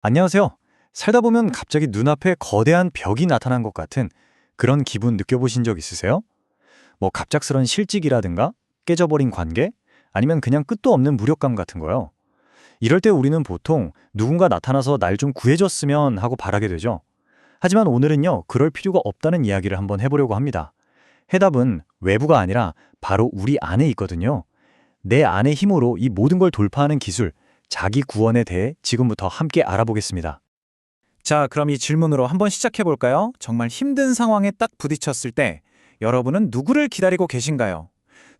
안녕하세요. 살다 보면 갑자기 눈앞에 거대한 벽이 나타난 것 같은 그런 기분 느껴보신 적 있으세요? 뭐 갑작스런 실직이라든가 깨져버린 관계 아니면 그냥 끝도 없는 무력감 같은 거요. 이럴 때 우리는 보통 누군가 나타나서 날 좀 구해줬으면 하고 바라게 되죠. 하지만 오늘은요, 그럴 필요가 없다는 이야기를 한번 해보려고 합니다. 해답은 외부가 아니라 바로 우리 안에 있거든요. 내 안의 힘으로 이 모든 걸 돌파하는 기술, 자기 구원에 대해 지금부터 함께 알아보겠습니다. 자, 그럼 이 질문으로 한번 시작해 볼까요? 정말 힘든 상황에 딱 부딪혔을 때 여러분은 누구를 기다리고 계신가요?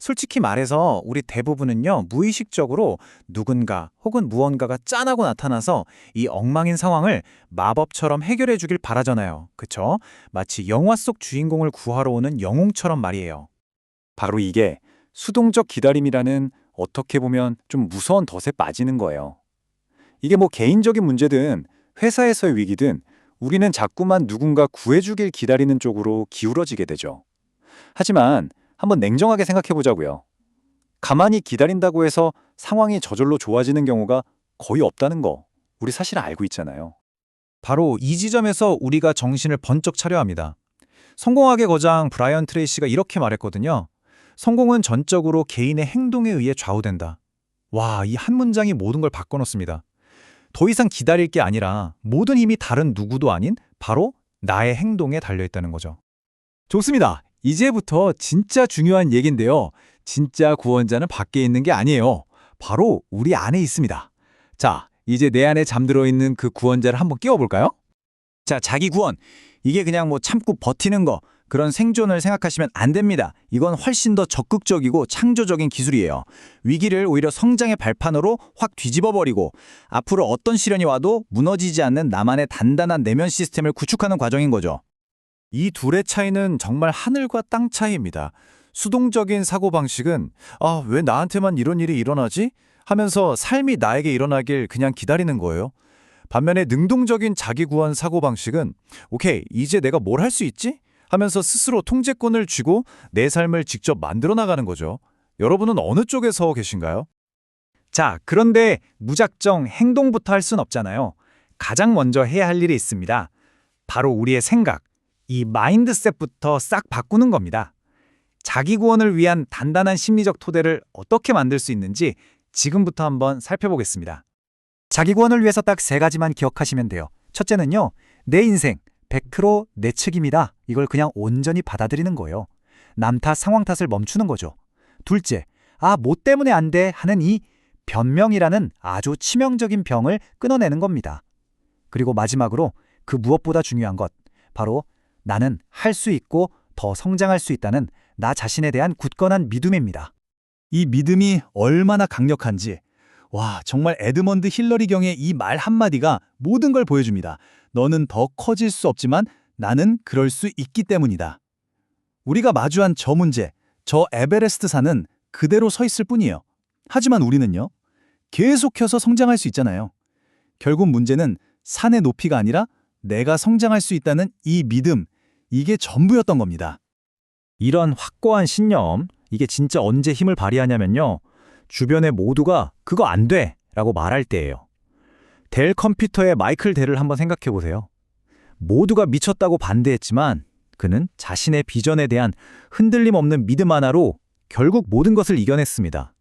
솔직히 말해서 우리 대부분은요, 무의식적으로 누군가 혹은 무언가가 짠하고 나타나서 이 엉망인 상황을 마법처럼 해결해 주길 바라잖아요. 그쵸? 마치 영화 속 주인공을 구하러 오는 영웅처럼 말이에요. 바로 이게 수동적 기다림이라는 어떻게 보면 좀 무서운 덫에 빠지는 거예요. 이게 뭐 개인적인 문제든 회사에서의 위기든 우리는 자꾸만 누군가 구해주길 기다리는 쪽으로 기울어지게 되죠. 하지만 한번 냉정하게 생각해 보자고요. 가만히 기다린다고 해서 상황이 저절로 좋아지는 경우가 거의 없다는 거 우리 사실 알고 있잖아요. 바로 이 지점에서 우리가 정신을 번쩍 차려야 합니다. 성공학의 거장 브라이언 트레이시가 이렇게 말했거든요. 성공은 전적으로 개인의 행동에 의해 좌우된다. 와, 이 한 문장이 모든 걸 바꿔놓습니다. 더 이상 기다릴 게 아니라 모든 힘이 다른 누구도 아닌 바로 나의 행동에 달려있다는 거죠. 좋습니다. 이제부터 진짜 중요한 얘기인데요. 진짜 구원자는 밖에 있는 게 아니에요. 바로 우리 안에 있습니다. 자, 이제 내 안에 잠들어 있는 그 구원자를 한번 깨워볼까요? 자, 자기 구원. 이게 그냥 뭐 참고 버티는 거, 그런 생존을 생각하시면 안 됩니다. 이건 훨씬 더 적극적이고 창조적인 기술이에요. 위기를 오히려 성장의 발판으로 확 뒤집어버리고 앞으로 어떤 시련이 와도 무너지지 않는 나만의 단단한 내면 시스템을 구축하는 과정인 거죠. 이 둘의 차이는 정말 하늘과 땅 차이입니다. 수동적인 사고방식은 왜 나한테만 이런 일이 일어나지? 하면서 삶이 나에게 일어나길 그냥 기다리는 거예요. 반면에 능동적인 자기구원 사고방식은 오케이, 이제 내가 뭘 할 수 있지? 하면서 스스로 통제권을 쥐고 내 삶을 직접 만들어 나가는 거죠. 여러분은 어느 쪽에 서 계신가요? 자, 그런데 무작정 행동부터 할 순 없잖아요. 가장 먼저 해야 할 일이 있습니다. 바로 우리의 생각, 이 마인드셋부터 싹 바꾸는 겁니다. 자기 구원을 위한 단단한 심리적 토대를 어떻게 만들 수 있는지 지금부터 한번 살펴보겠습니다. 자기 구원을 위해서 딱 세 가지만 기억하시면 돼요. 첫째는요, 내 인생 100%내 측입니다. 이걸 그냥 온전히 받아들이는 거예요. 남 탓, 상황 탓을 멈추는 거죠. 둘째, 뭐 때문에 안 돼 하는 이 변명이라는 아주 치명적인 병을 끊어내는 겁니다. 그리고 마지막으로 그 무엇보다 중요한 것, 바로 나는 할 수 있고 더 성장할 수 있다는 나 자신에 대한 굳건한 믿음입니다. 이 믿음이 얼마나 강력한지, 정말 에드먼드 힐러리 경의 이 말 한마디가 모든 걸 보여줍니다. 너는 더 커질 수 없지만 나는 그럴 수 있기 때문이다. 우리가 마주한 저 문제, 저 에베레스트 산은 그대로 서 있을 뿐이에요. 하지만 우리는요, 계속해서 성장할 수 있잖아요. 결국 문제는 산의 높이가 아니라 내가 성장할 수 있다는 이 믿음, 이게 전부였던 겁니다. 이런 확고한 신념, 이게 진짜 언제 힘을 발휘하냐면요, 주변의 모두가 그거 안 돼! 라고 말할 때예요. 델 컴퓨터의 마이클 델을 한번 생각해 보세요. 모두가 미쳤다고 반대했지만 그는 자신의 비전에 대한 흔들림 없는 믿음 하나로 결국 모든 것을 이겨냈습니다.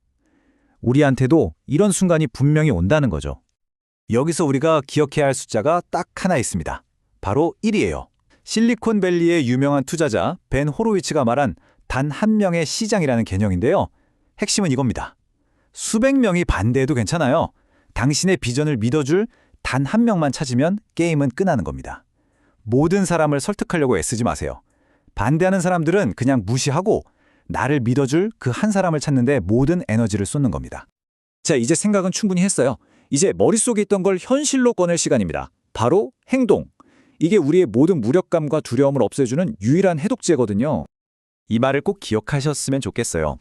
우리한테도 이런 순간이 분명히 온다는 거죠. 여기서 우리가 기억해야 할 숫자가 딱 하나 있습니다. 바로 1이에요. 실리콘밸리의 유명한 투자자 벤 호로위츠가 말한 단 한 명의 시장이라는 개념인데요. 핵심은 이겁니다. 수백 명이 반대해도 괜찮아요. 당신의 비전을 믿어줄 단 한 명만 찾으면 게임은 끝나는 겁니다. 모든 사람을 설득하려고 애쓰지 마세요. 반대하는 사람들은 그냥 무시하고 나를 믿어줄 그 한 사람을 찾는데 모든 에너지를 쏟는 겁니다. 자, 이제 생각은 충분히 했어요. 이제 머릿속에 있던 걸 현실로 꺼낼 시간입니다. 바로 행동. 이게 우리의 모든 무력감과 두려움을 없애주는 유일한 해독제거든요. 이 말을 꼭 기억하셨으면 좋겠어요.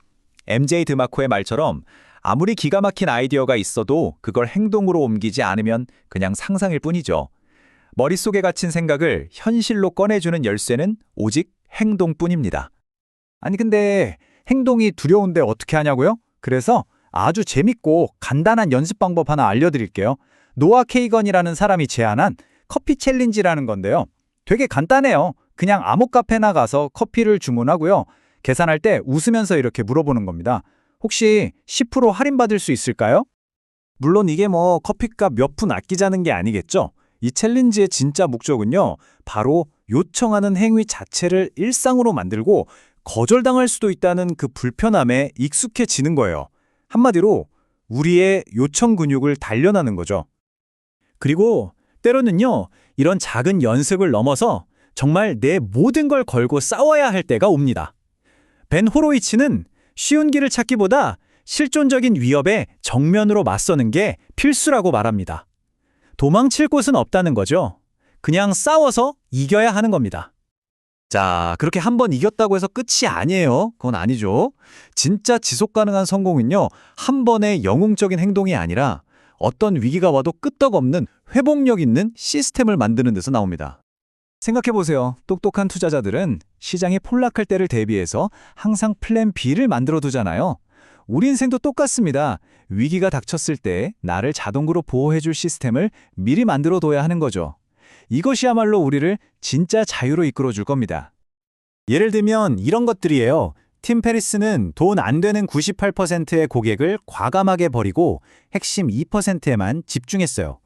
MJ 드마코의 말처럼 아무리 기가 막힌 아이디어가 있어도 그걸 행동으로 옮기지 않으면 그냥 상상일 뿐이죠. 머릿속에 갇힌 생각을 현실로 꺼내주는 열쇠는 오직 행동뿐입니다. 아니 근데 행동이 두려운데 어떻게 하냐고요? 그래서 아주 재밌고 간단한 연습 방법 하나 알려드릴게요. 노아 케이건이라는 사람이 제안한 커피 챌린지라는 건데요. 되게 간단해요. 그냥 암호 카페나 가서 커피를 주문하고요. 계산할 때 웃으면서 이렇게 물어보는 겁니다. 혹시 10% 할인받을 수 있을까요? 물론 이게 뭐 커피값 몇 푼 아끼자는 게 아니겠죠. 이 챌린지의 진짜 목적은요. 바로 요청하는 행위 자체를 일상으로 만들고 거절당할 수도 있다는 그 불편함에 익숙해지는 거예요. 한마디로 우리의 요청 근육을 단련하는 거죠. 그리고 때로는요. 이런 작은 연습을 넘어서 정말 내 모든 걸 걸고 싸워야 할 때가 옵니다. 벤 호로이치는 쉬운 길을 찾기보다 실존적인 위협에 정면으로 맞서는 게 필수라고 말합니다. 도망칠 곳은 없다는 거죠. 그냥 싸워서 이겨야 하는 겁니다. 자, 그렇게 한번 이겼다고 해서 끝이 아니에요. 그건 아니죠. 진짜 지속 가능한 성공은요, 한 번의 영웅적인 행동이 아니라 어떤 위기가 와도 끄떡없는 회복력 있는 시스템을 만드는 데서 나옵니다. 생각해보세요. 똑똑한 투자자들은 시장이 폭락할 때를 대비해서 항상 플랜 B를 만들어 두잖아요. 우리 인생도 똑같습니다. 위기가 닥쳤을 때 나를 자동으로 보호해줄 시스템을 미리 만들어 둬야 하는 거죠. 이것이야말로 우리를 진짜 자유로 이끌어줄 겁니다. 예를 들면 이런 것들이에요. 팀 페리스는 돈 안 되는 98%의 고객을 과감하게 버리고 핵심 2%에만 집중했어요.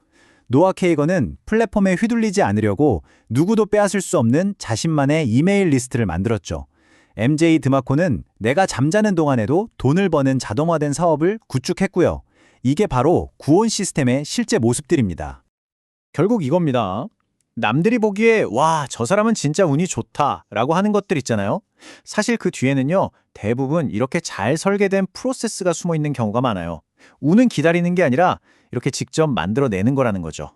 노아 케이건은 플랫폼에 휘둘리지 않으려고 누구도 빼앗을 수 없는 자신만의 이메일 리스트를 만들었죠. MJ 드마코는 내가 잠자는 동안에도 돈을 버는 자동화된 사업을 구축했고요. 이게 바로 구원 시스템의 실제 모습들입니다. 결국 이겁니다. 남들이 보기에 와, 저 사람은 진짜 운이 좋다 라고 하는 것들 있잖아요. 사실 그 뒤에는요, 대부분 이렇게 잘 설계된 프로세스가 숨어 있는 경우가 많아요. 운은 기다리는 게 아니라 이렇게 직접 만들어내는 거라는 거죠.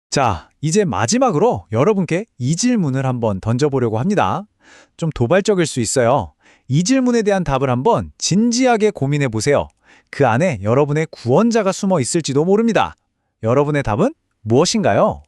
자, 이제 마지막으로 여러분께 이 질문을 한번 던져보려고 합니다. 좀 도발적일 수 있어요. 이 질문에 대한 답을 한번 진지하게 고민해 보세요. 그 안에 여러분의 구원자가 숨어 있을지도 모릅니다. 여러분의 답은 무엇인가요?